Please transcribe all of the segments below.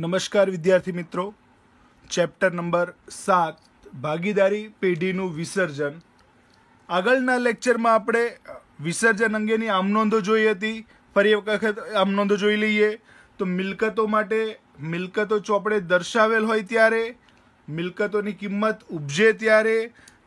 નમસ્કાર વિદ્યાર્થી મિત્રો, ચેપ્ટર નંબર 7 ભાગીદારી પેઢીનું વિસર્જન. આગળના લેક્ચરમાં આપણે વિસર્જન અંગેની આમનોંધો જોઈ હતી. ફરી વખત આમનોંધો જોઈ લઈએ તો મિલકતો માટે મિલકતો ચોપડે દર્શાવેલ હોય ત્યારે, મિલકતોની કિંમત ઉપજે ત્યારે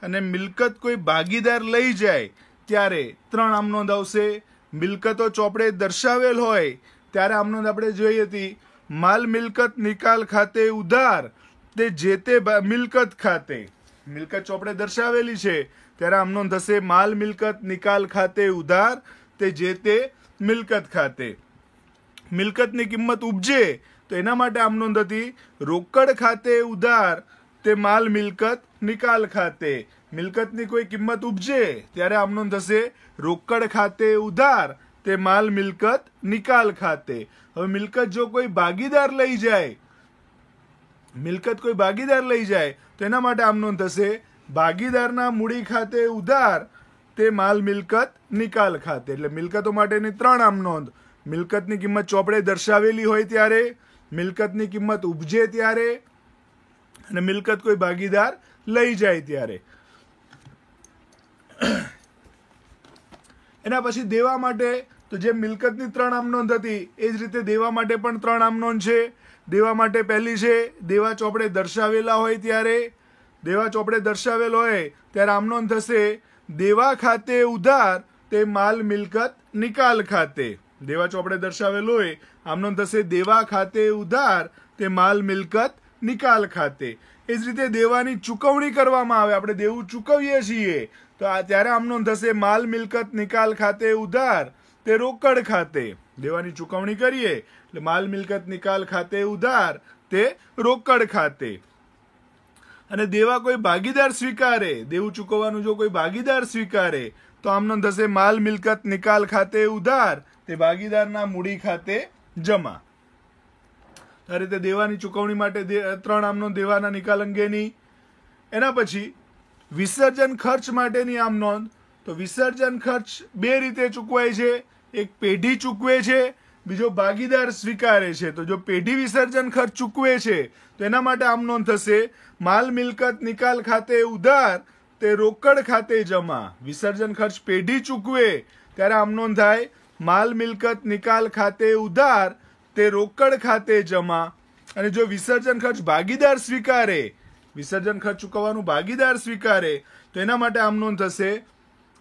અને મિલકત કોઈ ભાગીદાર લઈ જાય ત્યારે 3 આમનોંધ આવશે. મિલકતો ચોપડે દર્શાવેલ હોય ત્યારે આમનોંધ આપણે જોઈ હતી. માલ મિલકત નિકાલ ખાતે ઉધાર તે જે તે મિલકત ખાતે. મિલકત ચોપડે દર્શાવેલી છે ત્યારે આમનોંધ થશે માલ મિલકત નિકાલ ખાતે ઉધાર તે જે તે મિલકત ખાતે. મિલકતની કિંમત ઉપજે તો એના માટે આમનોંધ હતી રોકડ ખાતે ઉધાર તે માલ મિલકત નિકાલ ખાતે. મિલકતની કોઈ કિંમત ઉપજે ત્યારે આમનોંધ થશે રોકડ ખાતે ઉધાર તે માલ મિલકત નિકાલ ખાતે. હવે મિલકત જો કોઈ ભાગીદાર લઈ જાય, મિલકત કોઈ ભાગીદાર લઈ જાય તો એના માટે આમનોંધ થશે ભાગીદારના મૂડી ખાતે ઉધાર તે માલ મિલકત નિકાલ ખાતે. એટલે મિલકતો માટેની 3 આમનોંધ. મિલકતની કિંમત ચોપડે દર્શાવેલી હોય ત્યારે, મિલકતની કિંમત ઉપજે ત્યારે અને મિલકત કોઈ ભાગીદાર લઈ જાય ત્યારે. એના પછી દેવા માટે તો જે મિલકતની 3 આમનોંધ હતી એ જ રીતે દેવા માટે પણ 3 આમનોંધ છે. દેવા માટે પહેલી છે દેવા ચોપડે દર્શાવેલા હોય ત્યારે. દેવા ચોપડે દર્શાવેલ હોય ત્યારે આમનોંધ થશે દેવા ખાતે ઉધાર તે માલ મિલકત નિકાલ ખાતે. દેવા ચોપડે દર્શાવેલ હોય આમનોંધ થશે દેવા ખાતે ઉધાર તે માલ મિલકત નિકાલ ખાતે. એ જ રીતે દેવાની ચૂકવણી કરવામાં આવે, આપણે દેવું ચૂકવીએ છીએ તો ત્યારે આમનોંધ થશે માલ મિલકત નિકાલ ખાતે ઉધાર તે રોકડ ખાતે. દેવાની ચૂકવણી કરીએ એટલે માલ મિલકત નિકાલ ખાતે ઉધાર તે રોકડ ખાતે. અને દેવા કોઈ ભાગીદાર સ્વીકારે, દેવું ચૂકવવાનું જો કોઈ ભાગીદાર સ્વીકારે તો આમનોંધ થશે માલ મિલકત નિકાલ ખાતે ઉધાર તે ભાગીદારના મૂડી ખાતે જમા. આ રીતે દેવાની ચૂકવણી માટે 3 આમનોંધ દેવાના નિકાલ અંગેની. એના પછી વિસર્જન ખર્ચ માટેની આમનોંધ. તો વિસર્જન ખર્ચ 2 રીતે ચૂકવાય છે. એક પેઢી ચૂકવે છે, બીજો ભાગીદાર સ્વીકારે છે. તો જો પેઢી વિસર્જન ખર્ચ ચૂકવે છે તો એના માટે આમનોંધ થશે માલ મિલકત નિકાલ ખાતે ઉધાર તે રોકડ ખાતે જમા. વિસર્જન ખર્ચ પેઢી ચૂકવે ત્યારે આમનોંધ થાય માલ મિલકત નિકાલ ખાતે ઉધાર તે રોકડ ખાતે જમા. અને જો વિસર્જન ખર્ચ ભાગીદાર સ્વીકારે, વિસર્જન ખર્ચ ચૂકવવાનું ભાગીદાર સ્વીકારે તો એના માટે આમનોંધ થશે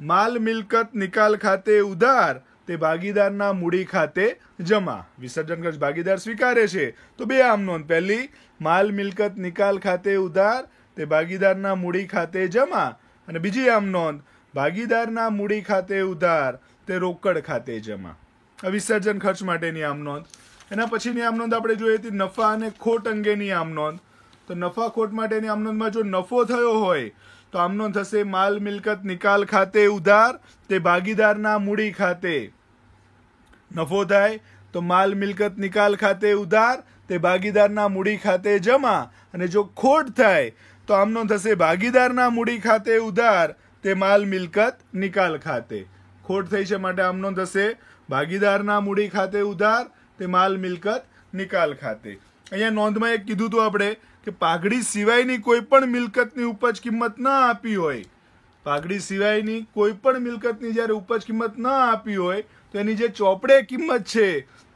માલ મિલકત નિકાલ ખાતે ઉધાર તે ભાગીદારના મૂડી ખાતે જમા. વિસર્જન ખર્ચ ભાગીદાર સ્વીકારે છે તો 2 આમનોંધ. પહેલી માલ મિલકત નિકાલ ખાતે ઉધાર તે ભાગીદારના મૂડી ખાતે જમા અને બીજી આમનોંધ ભાગીદારના મૂડી ખાતે ઉધાર તે રોકડ ખાતે જમા. આ વિસર્જન ખર્ચ માટેની આમનોંધ. એના પછીની આમનોંધ આપણે જોઈએ હતી નફા અને ખોટ અંગેની આમનોંધ. તો નફા ખોટ માટેની આમનોંધમાં જો નફો થયો હોય તો આમનોંધ થશે માલ મિલકત નિકાલ ખાતે ઉધાર તે ભાગીદારના મૂડી ખાતે. નફો થાય તો માલ મિલકત નિકાલ ખાતે ઉધાર તે ભાગીદારના મૂડી ખાતે જમા. અને જો ખોટ થાય તો આમનોંધ થશે ભાગીદારના મૂડી ખાતે ઉધાર તે માલ મિલકત નિકાલ ખાતે. ખોટ થઈ છે માટે આમનોંધ થશે ભાગીદારના મૂડી ખાતે ઉધાર તે માલ મિલકત નિકાલ ખાતે. અહીંયા નોંધમાં એક કીધું હતું આપણે કે પાઘડી સિવાયની કોઈ પણ મિલકતની ઉપજ કિંમત ન આપી હોય, પાઘડી સિવાયની કોઈ પણ મિલકતની જ્યારે ઉપજ કિંમત ન આપી હોય તો એની જે ચોપડે કિંમત છે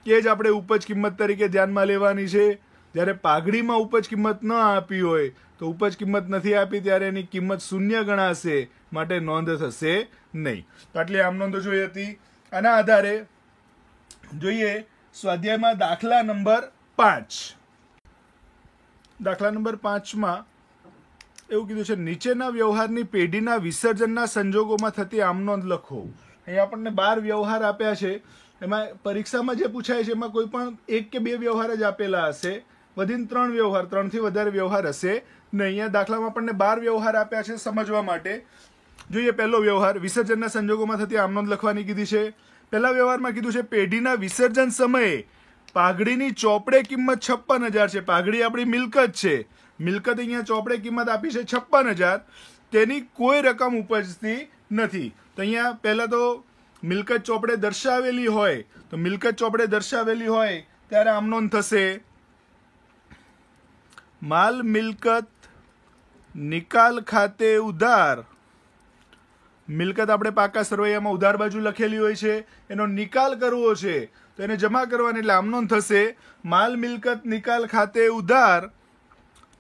એ જ આપણે ઉપજ કિંમત તરીકે ધ્યાનમાં લેવાની છે. જ્યારે પાઘડીમાં ઉપજ કિંમત ન આપી હોય તો ઉપજ કિંમત નથી આપી ત્યારે એની કિંમત શૂન્ય ગણાશે, માટે નોંધ થશે નહીં. તો આટલી આમનોંધો જોઈ હતી. આના આધારે જોઈએ સ્વાધ્યાયમાં દાખલા નંબર 5. દાખલા નંબર 5માં એવું કીધું છે નીચેના વ્યવહારની પેઢીના વિસર્જનના સંજોગોમાં થતી આમનોંધ લખો. અહીંયા આપણને 12 વ્યવહાર આપ્યા છે. એમાં પરીક્ષામાં જે પૂછાય છે એમાં કોઈ પણ 1 કે 2 વ્યવહાર જ આપેલા હશે, વધીને 3 વ્યવહાર, 3 થી વધારે વ્યવહાર હશે ને. અહીંયા દાખલામાં આપણને 12 વ્યવહાર આપ્યા છે સમજવા માટે. જોઈએ પહેલો વ્યવહાર વિસર્જનના સંજોગોમાં થતી આમનોંધ લખવાની કીધી છે. પહેલા વ્યવહારમાં કીધું છે પેઢીના વિસર્જન સમયે પાઘડીની ચોપડે કિંમત 56,000 છે. પાઘડી આપણી મિલકત છે, મિલકત અહીંયા ચોપડે કિંમત આપી છે 56,000, તેની કોઈ રકમ ઉપજતી નથી. તો અહીંયા પહેલા તો મિલકત ચોપડે દર્શાવેલી હોય તો મિલકત ચોપડે દર્શાવેલી હોય ત્યારે આમનોંધ થશે માલ મિલકત નિકાલ ખાતે ઉધાર, મિલકત આપણે પાકા સરવૈયામાં ઉધાર બાજુ લખેલી હોય છે, એનો નિકાલ કરવો છે તો એને જમા કરવાની, એટલે આમનો થશે માલ મિલકત નિકાલ ખાતે ઉધાર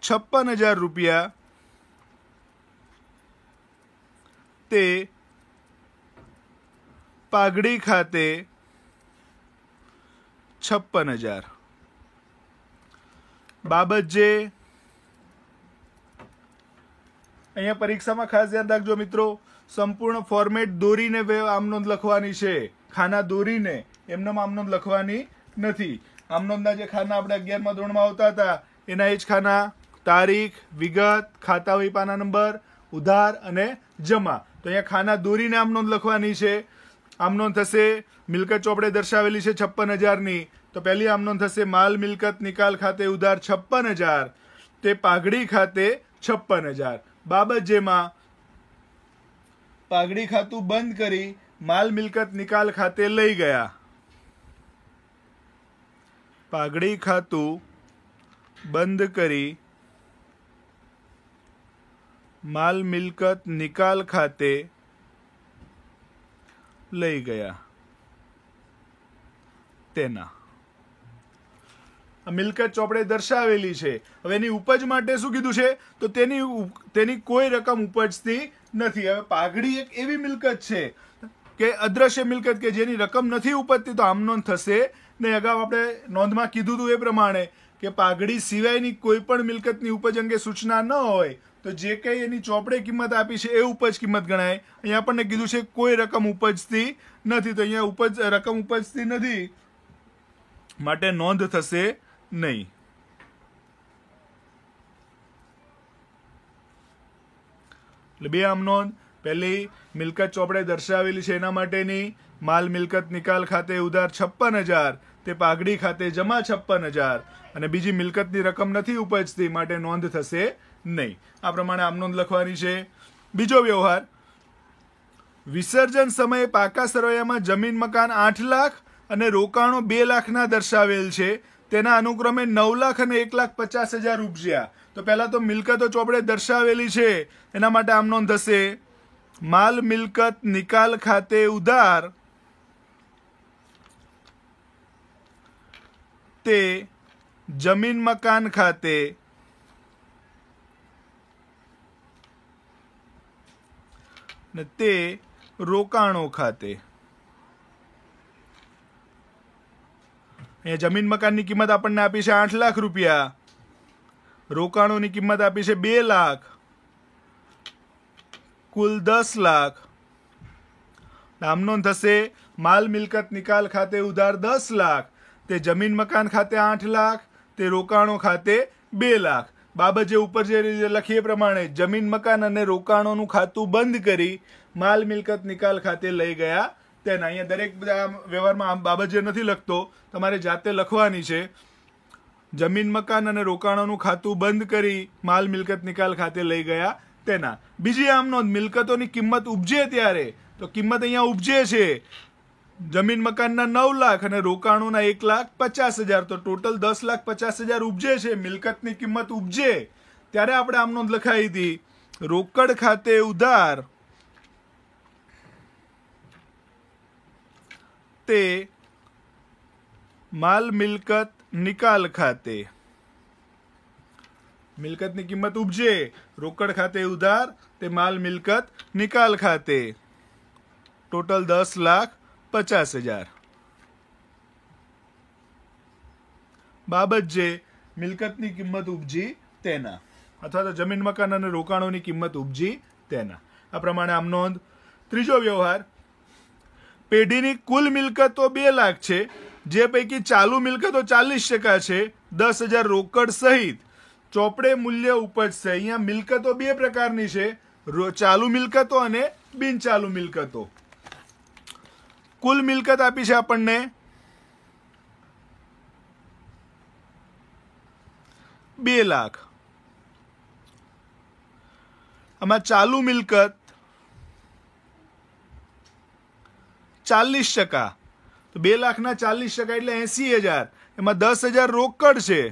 56,000 રૂપિયા તે પાઘડી ખાતે 56,000. બાબત જે અહીંયા પરીક્ષામાં ખાસ ધ્યાન રાખજો મિત્રો, સંપૂર્ણ ફોર્મેટ દોરીને આમનોંધ લખવાની છે, ખાના દોરીને, એમનેમ આમનોંધ લખવાની નથી. આમનોંધના જે ખાના આપણે 11મા ધોરણમાં આવતા હતા એના એ જ ખાના, તારીખ, વિગત, ખાતા હોય પાના નંબર, ઉધાર અને જમા. તો અહીંયા ખાના દોરીને આમનોંધ લખવાની છે. આમનોંધ થશે મિલકત ચોપડે દર્શાવેલી છે 56,000ની, તો પહેલી આમનોંધ થશે માલ મિલકત નિકાલ ખાતે ઉધાર 56,000 તે પાઘડી ખાતે 56,000. બાબત જેમાં પાઘડી ખાતું બંધ કરી માલ મિલકત નિકાલ ખાતે લઈ ગયા. પાઘડી ખાતું બંધ કરી માલ મિલકત નિકાલ ખાતે લઈ ગયા તેના. મિલકત ચોપડે દર્શાવેલી છે. હવે એની ઉપજ માટે શું કીધું છે તો તેની કોઈ રકમ ઉપજતી નથી. હવે પાઘડી એક એવી મિલકત છે કે અદ્રશ્ય મિલકત કે જેની રકમ નથી ઉપજતી, તો આમનોંધ થશે નહીં. અગાઉ આપણે નોંધમાં કીધું હતું એ પ્રમાણે કે પાઘડી સિવાયની કોઈ પણ મિલકતની ઉપજ અંગે સૂચના ન હોય તો જે કંઈ એની ચોપડે કિંમત આપી છે એ ઉપજ કિંમત ગણાય. અહીંયા આપણને કીધું છે કોઈ રકમ ઉપજતી નથી, તો અહીંયા રકમ ઉપજતી નથી માટે નોંધ થશે નહીં. એટલે બે આમનોંધ, પહેલી મિલકત ચોપડે દર્શાવેલી છે એના માટેની, માલ મિલકત નિકાલ ખાતે ઉધાર 56,000 તે પાઘડી ખાતે જમા 56,000, અને બીજી મિલકતની રકમ નથી ઉપજતી માટે નોંધ થશે નહીં. આ પ્રમાણે આમનોંધ લખવાની છે. બીજો વ્યવહાર, વિસર્જન સમયે પાકા સરવૈયામાં જમીન મકાન 8 લાખ અને રોકાણો 2 લાખના દર્શાવેલ છે, તેના અનુક્રમે 9 લાખ અને 1,50,000 ઉપજ્યા. તો પહેલા તો મિલકતો ચોપડે દર્શાવેલી છે એના માટે આમનોંધ થશે માલ મિલકત નિકાલ ખાતે ઉધાર તે જમીન મકાન ખાતે ને તે રોકાણો ખાતે. અહીંયા જમીન મકાનની કિંમત આપણને આપી છે 8 લાખ રૂપિયા, રોકાણોની કિંમત આપી છે 2 લાખ, કુલ 10 લાખ. આમનોંધ થશે માલ મિલકત નિકાલ ખાતે ઉધાર 10 લાખ તે જમીન મકાન ખાતે 8 લાખ તે રોકાણો ખાતે 2 લાખ. બાબત જે ઉપર જે લખીએ પ્રમાણે જમીન મકાન અને રોકાણોનું ખાતું બંધ કરી માલ મિલકત નિકાલ ખાતે લઈ ગયા તેના. અહીંયા દરેક વ્યવહારમાં બાબત જે નથી લખતો તમારે જાતે લખવાની છે. જમીન મકાન અને રોકાણોનું ખાતું બંધ કરી માલ મિલકત નિકાલ ખાતે લઈ ગયા તેના. બીજી આમનોંધ, મિલકતોની કિંમત ઉપજે ત્યારે, તો કિંમત અહીંયા ઉપજે છે જમીન મકાનના 9 લાખ અને રોકાણોના 1,50,000, તો ટોટલ 10,50,000 ઉપજે છે. મિલકતની કિંમત ઉપજે ત્યારે આપણે આમનોંધ લખાઈ હતી રોકડ ખાતે ઉધાર તે માલ મિલકત નિકાલ ખાતે. મિલકતની કિંમત ઉપજે, રોકડ ખાતે ઉધાર તે માલ મિલકત નિકાલ ખાતે, ટોટલ 10,50,000. બાબત જે મિલકતની કિંમત ઉપજી તેના, અથવા તો જમીન મકાન અને રોકાણોની કિંમત ઉપજી તેના. આ પ્રમાણે આમ નોંધ. ત્રીજો વ્યવહાર, પેઢીની કુલ મિલકતો 2 લાખ છે, જે પૈકી ચાલુ મિલકતો 40% છે, 10,000 રોકડ સહિત ચોપડે મૂલ્ય ઉપજશે. અહીંયા મિલકતો 2 પ્રકારની છે, ચાલુ મિલકતો અને બિનચાલુ મિલકતો. કુલ મિલકત આપી છે આપણને 2 લાખ. આમાં ચાલુ મિલકત 40%, તો 2 લાખના 40% એટલે 80,000. એમાં 10,000 રોકડ છે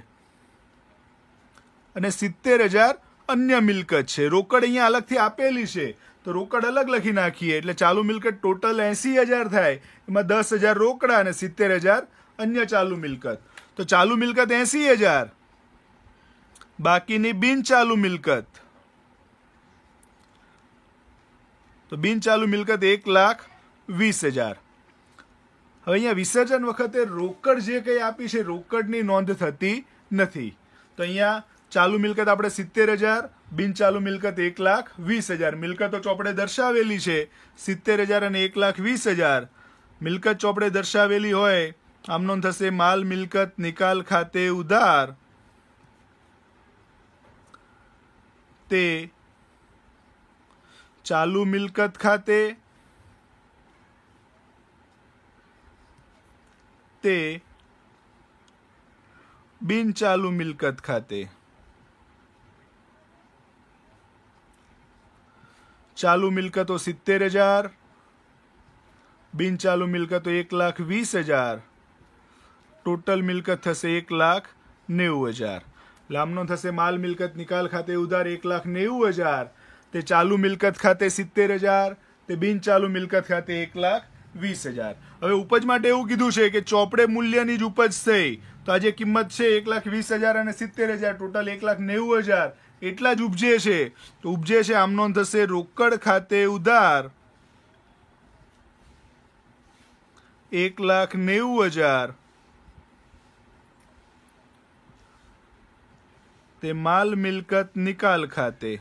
અને 70,000 અન્ય મિલકત છે. રોકડ અહીંયા અલગથી આપેલી છે તો રોકડ અલગ લખી નાખીએ એટલે ચાલુ મિલકત ટોટલ 80,000 થાય. એમાં 10,000 રોકડા અને 70,000 અન્ય ચાલુ મિલકત. તો ચાલુ મિલકત 80,000, બાકીની બિન ચાલુ મિલકત. તો બિન ચાલુ મિલકત 1,20,000. હવે અહીંયા વિસર્જન વખતે રોકડ જે કંઈ આપી છે રોકડની નોંધ થતી નથી. તો અહીંયા ચાલુ મિલકત આપણે 70,000, બિન ચાલુ મિલકત 1,20,000. મિલકતો ચોપડે દર્શાવેલી છે 70,000 અને 1,20,000. મિલકત ચોપડે દર્શાવેલી હોય આમનો થશે માલ મિલકત નિકાલ ખાતે ઉધાર તે ચાલુ મિલકત ખાતે તે બિન ચાલુ મિલકત ખાતે. ચાલુ મિલકતો 70,000, બિન ચાલુ મિલકતો 1,20,000. ટોટલ મિલકત થશે 1,90,000. લામનો થશે માલ મિલકત નિકાલ ખાતે ઉધાર 1,90,000. તે ચાલુ મિલકત ખાતે 70,000, તે બિન ચાલુ મિલકત ખાતે 1,20,000. હવે ઉપજ માટે એવું કીધું છે કે ચોપડે મૂલ્યની જ ઉપજ થઈ. તો આ જે કિંમત છે 1,20,000 અને 70,000 ટોટલ 1,90,000 એટલા જ ઉપજે છે. તો ઉપજે છે આમનો થશે રોકડ ખાતે ઉધાર 1,90,000. તે માલ મિલકત નિકાલ ખાતે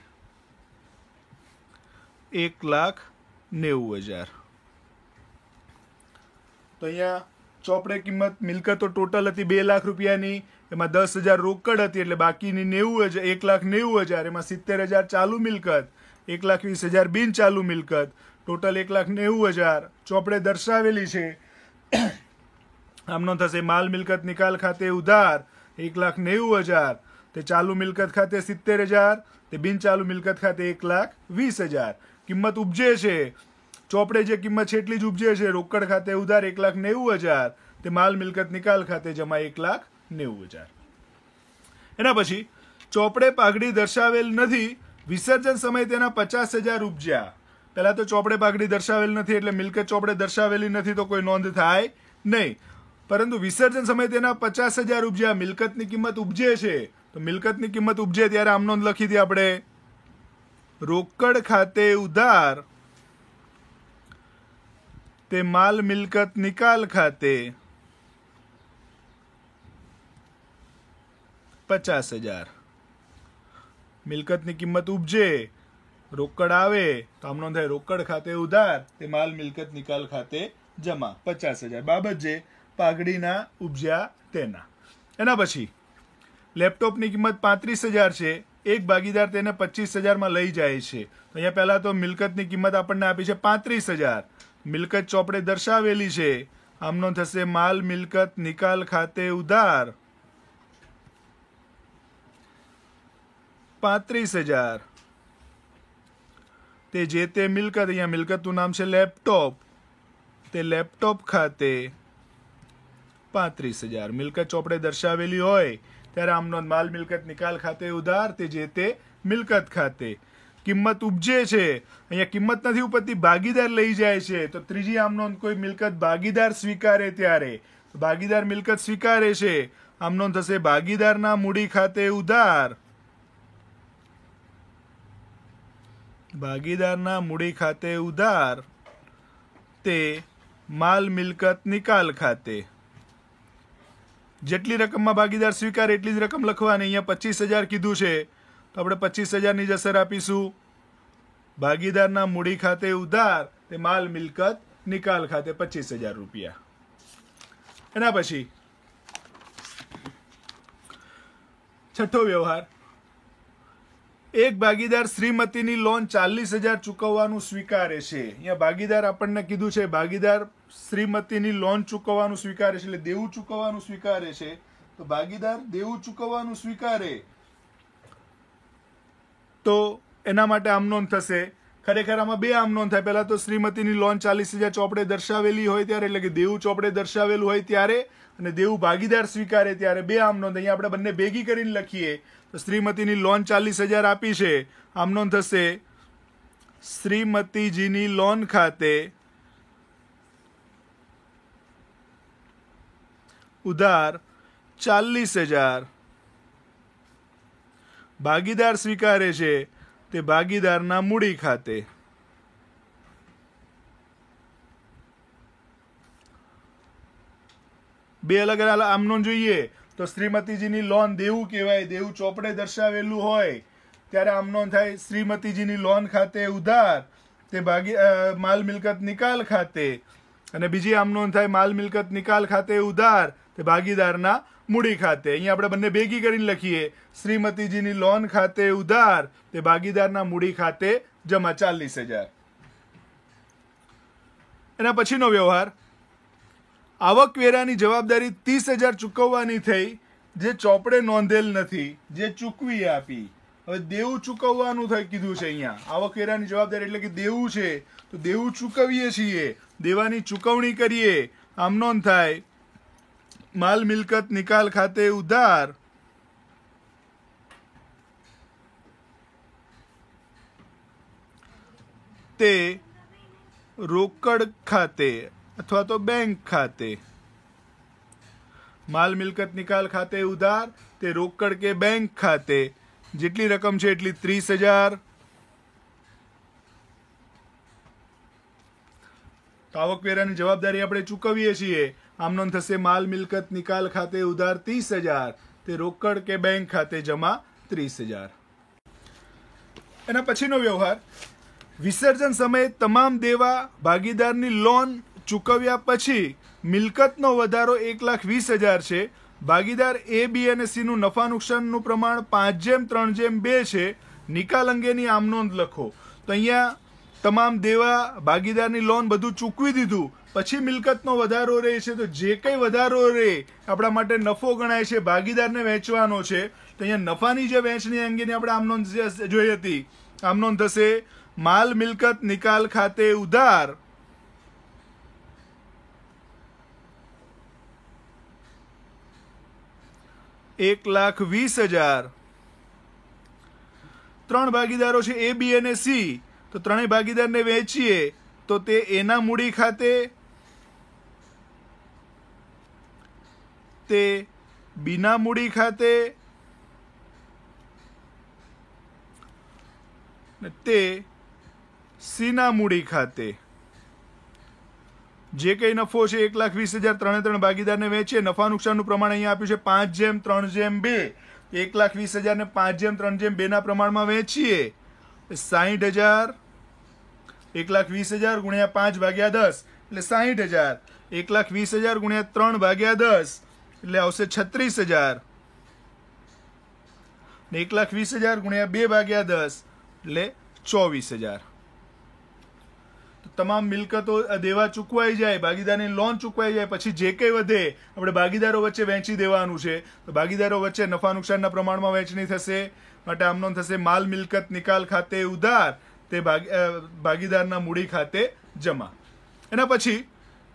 1,90,000. તો અહીંયા ચોપડે કિંમત મિલકતો ટોટલ હતી 2 લાખ રૂપિયાની. એમાં 10,000 રોકડ હતી એટલે બાકીની 1,90,000. એમાં 70,000 ચાલુ મિલકત, 1,20,000 બિન ચાલુ મિલકત, ટોટલ 1,90,000 ચોપડે દર્શાવેલી છે. આમનો થશે માલ મિલકત નિકાલ ખાતે ઉધાર 1,90,000. તે ચાલુ મિલકત ખાતે 70,000, તે બિન ચાલુ મિલકત ખાતે 1,20,000. કિંમત ઉપજે છે ચોપડે જે કિંમત છે એટલી જ ઉપજે છે. રોકડ ખાતે ઉધાર 1,90,000, તે માલ મિલકત નિકાલ ખાતે જમા 1,90,000. એના પછી ચોપડે પાઘડી દર્શાવેલ નથી, વિસર્જન સમયે તેના 50,000 ઉપજ્યા. પહેલા તો ચોપડે પાઘડી દર્શાવેલ નથી એટલે મિલકત ચોપડે દર્શાવેલી નથી તો કોઈ નોંધ થાય નહીં. પરંતુ વિસર્જન સમયે તેના 50,000 ઉપજ્યા, મિલકતની કિંમત ઉપજે છે. તો મિલકતની કિંમત ઉપજે ત્યારે આમ નોંધ લખી હતી આપણે રોકડ ખાતે ઉધાર તે માલ મિલકત નિકાલ ખાતે 50,000. મિલકતની કિંમત ઉપજે, રોકડ આવે તો આમ નોંધ થાય રોકડ ખાતે ઉધાર તે માલ મિલકત નિકાલ ખાતે જમા 50,000. બાબત જે પાઘડીના ઉપજ્યા તેના. એના પછી લેપટોપની કિંમત 35,000 છે. એક ભાગીદાર તેને 25,000 લઈ જાય છે. અહીંયા પહેલા તો મિલકતની કિંમત આપણને આપી છે 35,000. મિલકત ચોપડે દર્શાવેલી છે. આમનો થશે માલ મિલકત નિકાલ ખાતે ઉધાર 35,000. તે જે તે મિલકત, અહીંયા મિલકતનું નામ છે લેપટોપ, તે લેપટોપ ખાતે 35,000. મિલકત ચોપડે દર્શાવેલી હોય ત્યારે આમનો માલ મિલકત નિકાલ ખાતે ઉધાર તે જે તે મિલકત ખાતે. કિંમત ઉપજે છે, અહીંયા કિંમત નથી ઉપજતી, ભાગીદાર લઈ જાય છે. તો ત્રીજી આમનો કોઈ મિલકત ભાગીદાર સ્વીકારે ત્યારે ભાગીદાર મિલકત સ્વીકારે છે. આમનો થશે ભાગીદારના મૂડી ખાતે ઉધાર ભાગીદારના મૂડી ખાતે ઉધાર તે માલ મિલકત નિકાલ ખાતે. જેટલી રકમમાં ભાગીદાર સ્વીકારે એટલી જ રકમ લખવાની. અહીંયા 25,000 કીધું છે તો આપણે 25,000 જ અસર આપીશું. ભાગીદારના મૂડી ખાતે ઉધાર તે માલ મિલકત નિકાલ ખાતે 25,000 રૂપિયા. એના પછી છઠ્ઠો વ્યવહાર, એક ભાગીદાર શ્રીમતીની લોન 40,000 ચૂકવવાનું સ્વીકારે છે. અહીંયા ભાગીદાર આપણને કીધું છે ભાગીદાર શ્રીમતીની લોન ચૂકવવાનું સ્વીકારે છે એટલે દેવું ચૂકવવાનું સ્વીકારે છે. તો ભાગીદાર દેવું ચૂકવવાનું સ્વીકારે તો એના માટે આમનોંધ થશે. ખરેખર આમાં બે આમનોંધ થાય. પહેલા તો શ્રીમતીની લોન 40,000 ચોપડે દર્શાવેલી હોય ત્યારે એટલે કે દેવું ચોપડે દર્શાવેલું હોય ત્યારે અને દેવું ભાગીદાર સ્વીકારે ત્યારે બે આમનોંધ. અહીંયા આપણે બંને ભેગી કરીને લખીએ તો શ્રીમતીની લોન 40,000 આપી છે. આમ નોંધ થશે શ્રીમતીજીની લોન ખાતે ઉધાર 40,000 ભાગીદાર સ્વીકારે છે તે ભાગીદારના મૂડી ખાતે. બે અલગ અલગ આમ નોંધ જોઈએ તો શ્રીમતીજીની લોન દેવું કહેવાય. દેવું ચોપડે દર્શાવેલું હોય ત્યારે આમ નોંધ થાય શ્રીમતીજીની લોન ખાતે ઉધાર તે માલ મિલકત નિકાલ ખાતે, અને બીજી આમ નોંધ થાય માલ મિલકત નિકાલ ખાતે ઉધાર તે ભાગીદારના મૂડી ખાતે. અહીંયા આપણે બંને ભેગી કરીને લખીએ શ્રીમતીજીની લોન ખાતે ઉધાર તે ભાગીદારના મૂડી ખાતે જમા 40,000. એના પછીનો વ્યવહાર, આવકવેરાની જવાબદારી 30,000 ચૂકવવાની થઈ જે ચોપડે નોંધેલ નથી, જે ચૂકવી આપી. હવે દેવું ચૂકવવાનું થઈ કીધું છે અહીંયા. આવકવેરાની જવાબદારી એટલે કે દેવું છે તો દેવું ચૂકવીએ છીએ, દેવાની ચૂકવણી કરીએ. આમ નોંધ થાય માલ મિલકત નિકાલ ખાતે ઉધાર તે રોકડ ખાતે અથવા તો બેંક ખાતે. માલ મિલકત નિકાલ ખાતે ઉધાર તે રોકડ કે બેંક ખાતે. જેટલી રકમ છે એટલી 30,000. આવકવેરાની જવાબદારી આપણે ચૂકવીએ છીએ. આમ નોંધ થશે માલ મિલકત નિકાલ ખાતે ઉધાર 30,000 તે રોકડ કે બેંક ખાતે જમા 30,000. એના પછીનો વ્યવહાર, વિસર્જન સમયે તમામ દેવા ભાગીદારની લોન ચૂકવ્યા પછી મિલકતનો વધારો 1,20,000 છે. ભાગીદાર A, B અને C નું નફા નુકસાનનું પ્રમાણ 5:3:2 છે. નિકાલ અંગેની આમ નોંધ લખો. તો અહીંયા તમામ દેવા ભાગીદારની લોન બધું ચૂકવી દીધું, પછી મિલકતનો વધારો રહે છે તો જે કંઈ વધારો રહે આપણા માટે નફો ગણાય છે, ભાગીદારને વહેંચવાનો છે. તો અહીંયા નફાની જે વહેંચણી અંગેની આપણે આમ નોંધ જોઈ હતી. આમ નોંધ થશે માલ મિલકત નિકાલ ખાતે ઉધાર $1,20,000. 3 ભાગીદારો છે A, B અને C. તો ત્રણેય ભાગીદારને વેચીએ તો તે એના મૂડી ખાતે, તે બીના મૂડી ખાતે, તે સીના મૂડી ખાતે. જે કંઈ નફો છે 1,20,000 ત્રણે ભાગીદારને વેચીએ. નફા નુકસાનનું પ્રમાણ અહીંયા આપ્યું છે 5:3:2. 1,20,000 ને 5:3:2 ના પ્રમાણમાં વેચીએ 60,000. 1,20,000 ગુણ્યા 5/10 એટલે 60,000. 1,20,000 ગુણ્યા 3/10 એટલે આવશે 36,000. 1,20,000 ગુણ્યા 2/10 એટલે 24,000. તમામ મિલકતો દેવા ચૂકવાઈ જાય, ભાગીદારની લોન ચૂકવાઈ જાય, પછી જે કંઈ વધે આપણે ભાગીદારો વચ્ચે વહેંચી દેવાનું છે. તો ભાગીદારો વચ્ચે નફા નુકસાનના પ્રમાણમાં વહેંચણી થશે. માટે આમ નોંધ થશે માલ મિલકત નિકાલ ખાતે ઉધાર તે ભાગીદારના મૂડી ખાતે જમા. એના પછી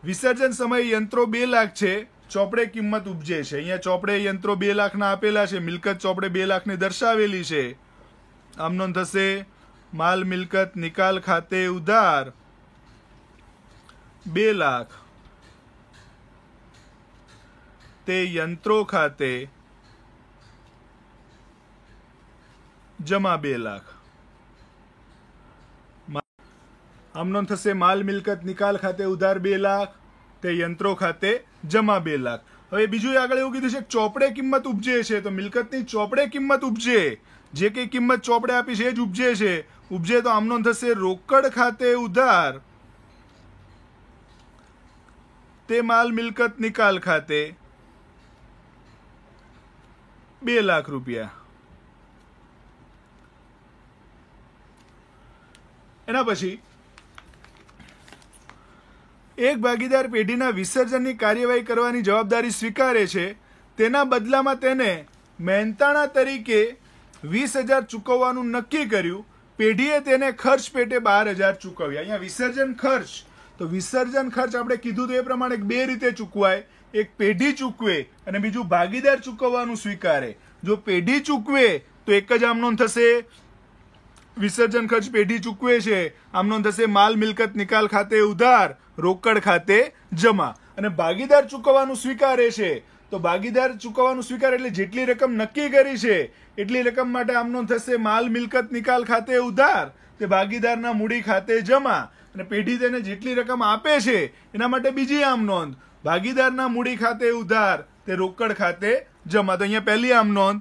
વિસર્જન સમયે યંત્રો 2 લાખ છે, ચોપડે કિંમત ઉપજે છે. અહીંયા ચોપડે યંત્રો 2 લાખના આપેલા છે, મિલકત ચોપડે 2 લાખની દર્શાવેલી છે. આમ નોંધ થશે માલ મિલકત નિકાલ ખાતે ઉધાર 2 લાખ તે યંત્રો ખાતે જમા 2 લાખ. આમ નોંધ થશે માલ મિલકત નિકાલ ખાતે ઉધાર 2 લાખ તે યંત્રો ખાતે જમા 2 લાખ. હવે બીજું આગળ એવું કીધું છે કે ચોપડે કિંમત ઉપજે છે, તો મિલકતની ચોપડે કિંમત ઉપજે. જે કઈ કિંમત ચોપડે આપી છે એ જ ઉપજે છે. ઉપજે તો આમ નોંધ થશે રોકડ ખાતે ઉધાર તે માલ મિલકત નિકાલ ખાતે 2 લાખ રૂપિયા. એના પછી એક ભાગીદાર પેઢીના વિસર્જનની કાર્યવાહી કરવાની જવાબદારી સ્વીકારે છે. તેના બદલામાં તેને મહેનતાણા તરીકે 20,000 ચૂકવવાનું નક્કી કર્યું. પેઢીએ તેને ખર્ચ પેટે 12,000 ચૂકવ્યા. અહીંયા વિસર્જન ખર્ચ, તો વિસર્જન ખર્ચ આપણે કીધું તો એ પ્રમાણે 2 રીતે ચૂકવાય. એક પેઢી ચૂકવે અને બીજું ભાગીદાર ચૂકવવાનું સ્વીકારે. જો પેઢી ચૂકવે તો એક જ આમ નોંધ થશે, વિસર્જન ખર્ચ પેઢી ચૂકવે છે, આમ નોંધ થશે માલ મિલકત નિકાલ ખાતે ઉધાર, રોકડ ખાતે જમા. અને ભાગીદાર ચૂકવવાનું સ્વીકારે છે, તો ભાગીદાર ચૂકવવાનું સ્વીકારે એટલે જેટલી રકમ નક્કી કરી છે એટલી રકમ માટે આમ નોંધ થશે માલ મિલકત નિકાલ ખાતે ઉધાર, તે ભાગીદારના મૂડી ખાતે જમા. અને પેઢી તેને જેટલી રકમ આપે છે એના માટે બીજી આમ નોંધ, ભાગીદારના મૂડી ખાતે ઉધાર, તે રોકડ ખાતે જમા. તો અહીંયા પહેલી આમ નોંધ,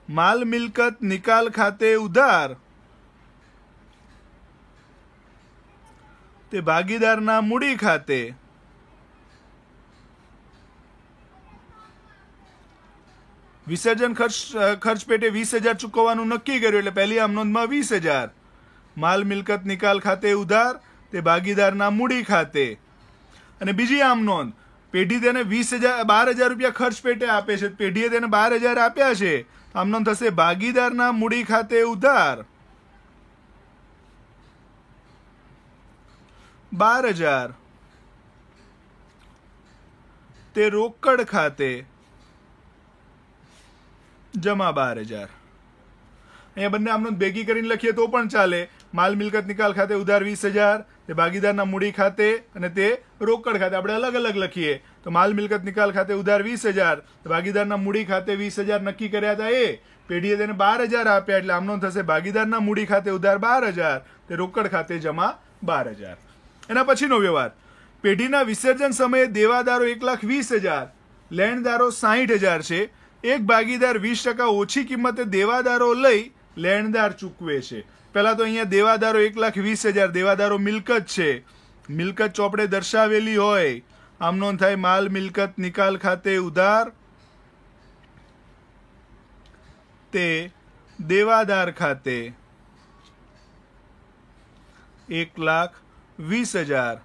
માલ મિલકત નિકાલ ખાતે ઉધાર, તે ભાગીદારના મૂડી ખાતે વિસર્જન ખર્ચ પેટે 20,000 ચૂકવવાનું નક્કી કર્યું એટલે પહેલી આમ નોંધમાં 20,000, માલ મિલકત નિકાલ ખાતે ઉધાર, તે ભાગીદારના મૂડી ખાતે. અને બીજી આમ નોંધ, પેઢી તેને 12,000 રૂપિયા ખર્ચ પેટે આપે છે, પેઢીએ તેને 12,000 આપ્યા છે, આમ નોંધ થશે ભાગીદારના મૂડી ખાતે ઉધાર 12,000, તે રોકડ ખાતે જમા 12,000. અહીંયા બંને આમ નોંધ ભેગી કરીને લખીએ તો પણ ચાલે. માલ મિલકત નિકાલ ખાતે ઉધાર 20,000, તે ભાગીદારના મૂડી ખાતે અને તે રોકડ ખાતે. આપણે અલગ અલગ લખીએ તો માલ મિલકત નિકાલ ખાતે ઉધાર 20,000, ભાગીદારના મૂડી ખાતે 20,000 નક્કી કર્યા હતા, એ પેઢીએ તેને 12,000 આપ્યા એટલે આમ નોંધ થશે ભાગીદારના મૂડી ખાતે ઉધાર 12,000, તે રોકડ ખાતે જમા 12,000. એના પછીનો વ્યવહાર, પેઢીના વિસર્જન સમયે દેવાદારો 1,20,000, લેણદારો 60,000 છે. એક ભાગીદાર 20% ઓછી કિંમતે દેવાદારો લઈ લેણદાર ચૂકવે છે. પહેલા તો અહીંયા દેવાદારો 1,20,000, દેવાદારો મિલકત છે, મિલકત ચોપડે દર્શાવેલી હોય, આમ નોંધ થાય માલ મિલકત નિકાલ ખાતે ઉધાર, તે દેવાદાર ખાતે 1,20,000.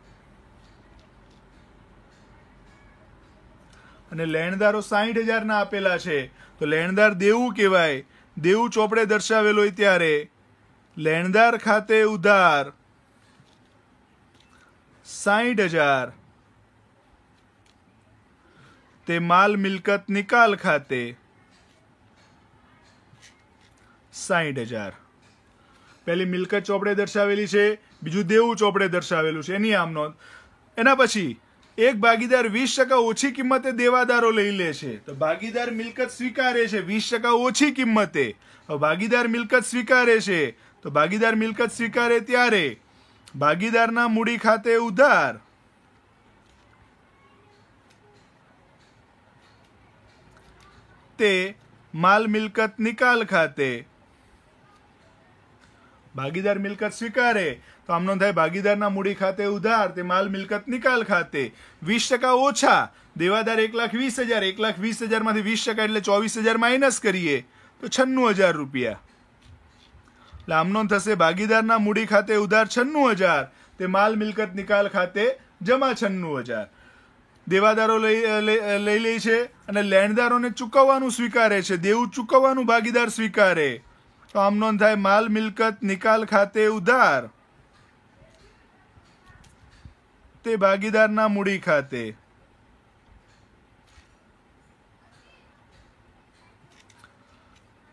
અને લેણદારો 60,000 ના આપેલા છે, તો લેણદાર દેવું કહેવાય. દેવું ચોપડે દર્શાવેલો હોય ત્યારે લેણદાર ખાતે ઉધાર 60,000, તે માલ મિલકત નિકાલ ખાતે 60,000. પહેલી મિલકત ચોપડે દર્શાવેલી છે, બીજું દેવું ચોપડે દર્શાવેલું છે, એની આમ નોંધ. એના પછી એક ભાગીદાર 20% ઓછી કિંમતે દેવાદારો લઈ લે છે, તો ભાગીદાર મિલકત સ્વીકારે છે 20% ઓછી કિંમતે. ભાગીદાર મિલકત સ્વીકારે છે, તો ભાગીદાર મિલકત સ્વીકારે ત્યારે ભાગીદારના મૂડી ખાતે ઉધાર, તે માલ મિલકત નિકાલ ખાતે. ભાગીદાર મિલકત સ્વીકારે તો આમ નોંધ થાય ભાગીદારના મૂડી ખાતે ઉધાર, તે માલ મિલકત નિકાલ ખાતે. 20% ઓછા, દેવાદાર 1,20,000, 1,20,000 માંથી 20% એટલે 24,000 માઇનસ કરીએ તો 96,000 રૂપિયા. એટલે આમ નોંધ થશે ભાગીદારના મૂડી ખાતે ઉધાર 96,000, તે માલ મિલકત નિકાલ ખાતે જમા 96,000. દેવાદારો લઈ લે છે અને લેણદારોને ચૂકવવાનું સ્વીકારે છે, દેવું ચૂકવવાનું ભાગીદાર સ્વીકારે, તો આમ નોંધ થાય માલ મિલકત નિકાલ ખાતે ઉધાર, તે ભાગીદારના મૂડી ખાતે.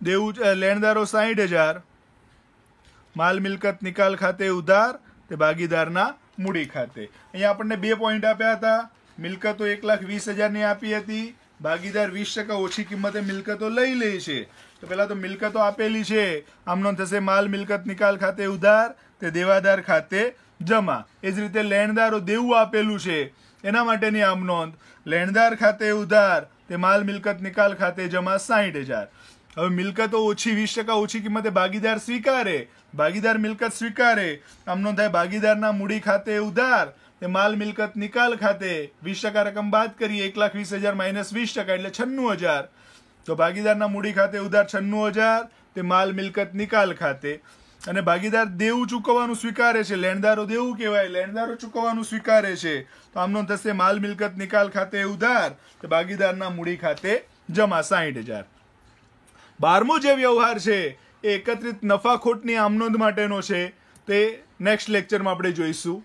દેવું લેણદારો 60,000, માલ મિલકત નિકાલ ખાતે ઉધાર, તે ભાગીદારના મૂડી ખાતે. અહીંયા આપણને 2 પોઈન્ટ આપ્યા હતા. મિલકતો 1,20,000 ની આપી હતી, ભાગીદાર 20% ઓછી કિંમતે મિલકતો લઈ લે છે. તો પેલા તો મિલકતો આપેલી છે, આમ નોંધ થશે માલ મિલકત નિકાલ ખાતે ઉધાર, તે દેવાદાર ખાતે જમા. એ જ રીતે લેણદારો દેવું આપેલું છે એના માટેની આમ નોંધ, લેણદાર ખાતે ઉધાર, તે માલ મિલકત નિકાલ ખાતે જમા 60,000. હવે મિલકતો ઓછી 20% ઓછી કિંમતે ભાગીદાર સ્વીકારે, ભાગીદાર મિલકત સ્વીકારે, આમ નોંધ થાય ભાગીદારના મૂડી ખાતે ઉધાર, તે માલ મિલકત નિકાલ ખાતે. 20% રકમ બાદ કરીએ, 1,20,000 માઇનસ 20% એટલે 96,000. તો ભાગીદારના મૂડી ખાતે ઉધાર 96,000, તે માલ મિલકત નિકાલ ખાતે. અને ભાગીદાર દેવું ચૂકવવાનું સ્વીકારે છે, લેણદારો દેવું કહેવાય, લેણદારો ચૂકવવાનું સ્વીકારે છે, તો આમનો થશે માલ મિલકત નિકાલ ખાતે ઉધાર, તે ભાગીદારના મૂડી ખાતે જમા 60,000. 12મો જે વ્યવહાર છે એ એકત્રિત નફા ખોટની આમનોંધ માટેનો છે, તે નેક્સ્ટ લેક્ચરમાં આપણે જોઈશું.